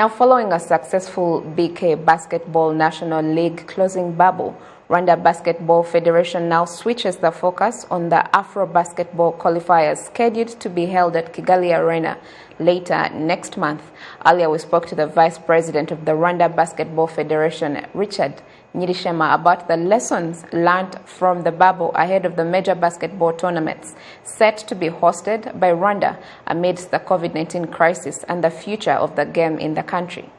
Now, following a successful BK Basketball National League closing bubble, Rwanda Basketball Federation now switches the focus on the Afro Basketball Qualifiers scheduled to be held at Kigali Arena later next month. Earlier, we spoke to the Vice President of the Rwanda Basketball Federation, Nyirishema, about the lessons learned from the bubble ahead of the major basketball tournaments set to be hosted by Rwanda amidst the COVID-19 crisis and the future of the game in the country.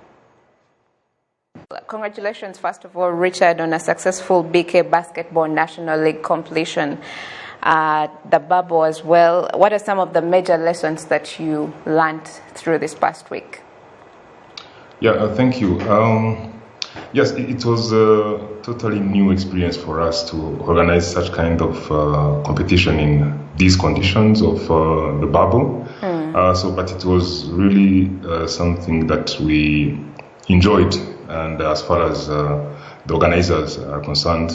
Congratulations, first of all, Richard, on a successful BK Basketball National League completion. The bubble as well. What are some of the major lessons that you learned through this past week? Yeah, thank you. Yes, it was a totally new experience for us to organize such kind of competition in these conditions of the bubble. But it was really something that we enjoyed, and as far as the organizers are concerned.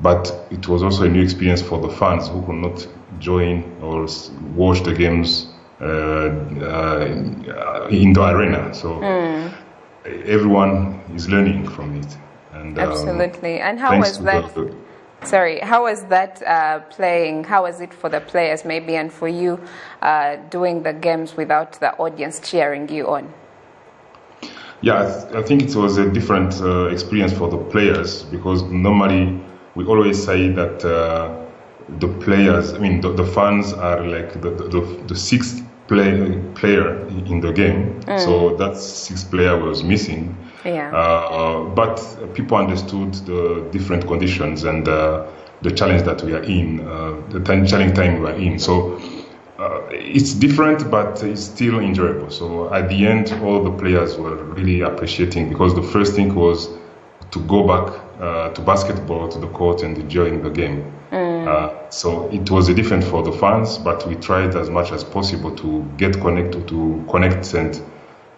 But it was also a new experience for the fans who could not join or watch the games in the arena. So everyone is learning from it. And, absolutely. And how was that? How was that playing? How was it for the players, maybe, and for you doing the games without the audience cheering you on? Yeah, I think it was a different experience for the players, because normally we always say that the players, the fans are like the sixth player in the game. So that sixth player was missing. Yeah. But people understood the different conditions and the challenge that we are in, the challenging time we are in. So it's different, but it's still enjoyable. So at the end, all the players were really appreciating, because the first thing was to go back to basketball, to the court, and enjoying the game. So it was different for the fans, but we tried as much as possible to get connected, to connect and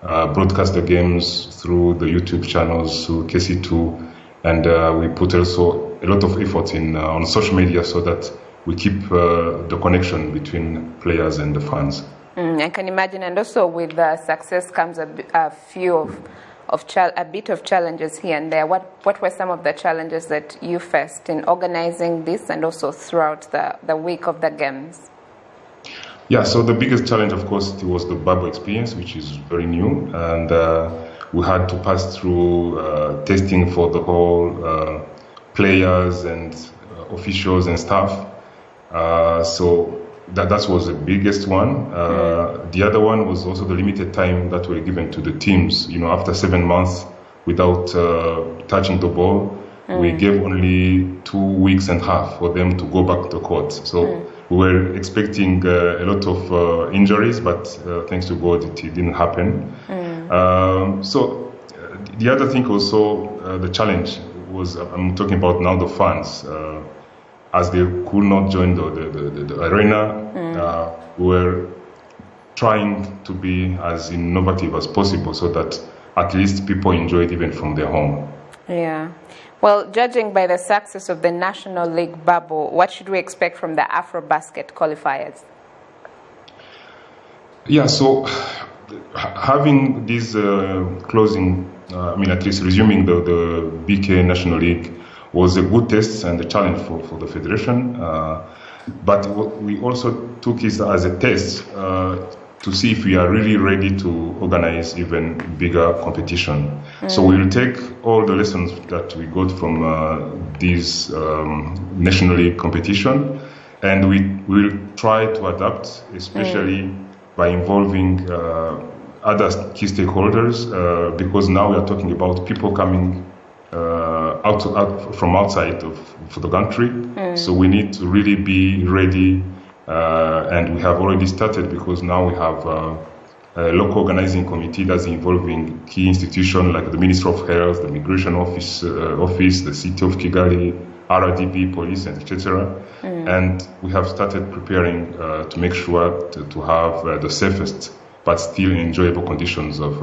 broadcast the games through the YouTube channels, through KC2, and we put also a lot of effort in on social media so that we keep the connection between players and the fans. I can imagine, and also with success comes a bit of challenges here and there. What were some of the challenges that you faced in organizing this and also throughout the week of the games? Yeah, so the biggest challenge, of course, it was the bubble experience, which is very new, and we had to pass through testing for the whole players and officials and staff. So that was the biggest one. The other one was also the limited time that were given to the teams. After 7 months without touching the ball, we gave only 2 weeks and a half for them to go back to the court. So we were expecting a lot of injuries, but thanks to God, it didn't happen. So the other thing also, the challenge was, I'm talking about now the fans. As they could not join the arena, we were trying to be as innovative as possible so that at least people enjoy it even from their home. Yeah. Well, judging by the success of the National League bubble, what should we expect from the Afro Basket Qualifiers? Yeah, so having this closing, at least resuming the BK National League, was a good test and a challenge for the federation. But we also took it as a test to see if we are really ready to organize even bigger competition. So we will take all the lessons that we got from this National League competition, and we will try to adapt, especially by involving other key stakeholders, because now we are talking about people coming out from outside of the country. So we need to really be ready, and we have already started, because now we have a local organizing committee that's involving key institutions like the Ministry of Health, the Migration Office, the City of Kigali, RDB, police, and etc. And we have started preparing to make sure to have the safest but still enjoyable conditions of,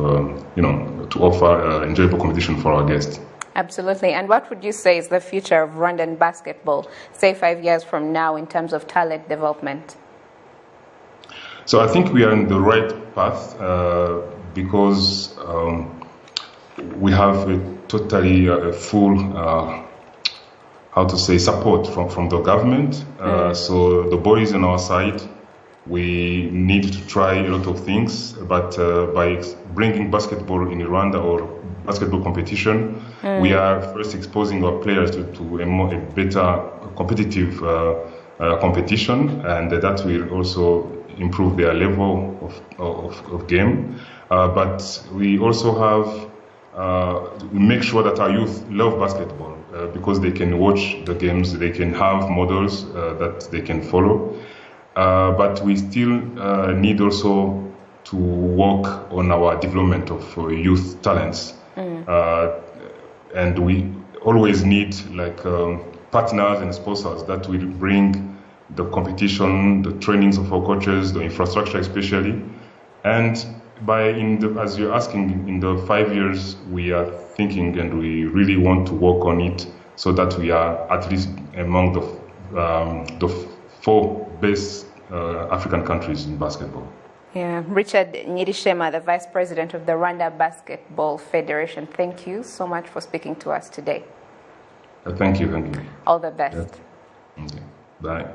to offer enjoyable competition for our guests. Absolutely. And what would you say is the future of Rwandan basketball, say 5 years from now, in terms of talent development? So I think we are in the right path, because we have a totally full, how to say, support from the government. So the ball is on our side. We need to try a lot of things, but by bringing basketball in Rwanda or basketball competition, we are first exposing our players to a better competitive competition, and that will also improve their level of game. But we also have we make sure that our youth love basketball because they can watch the games, they can have models that they can follow. But we still need also to work on our development of youth talents. And we always need like partners and sponsors that will bring the competition, the trainings of our coaches, the infrastructure especially. And as you're asking, in the 5 years we are thinking and we really want to work on it so that we are at least among the 4 best African countries in basketball. Yeah, Richard Nyirishema, the Vice President of the Rwanda Basketball Federation, thank you so much for speaking to us today. Thank you. All the best. Yeah. Okay. Bye.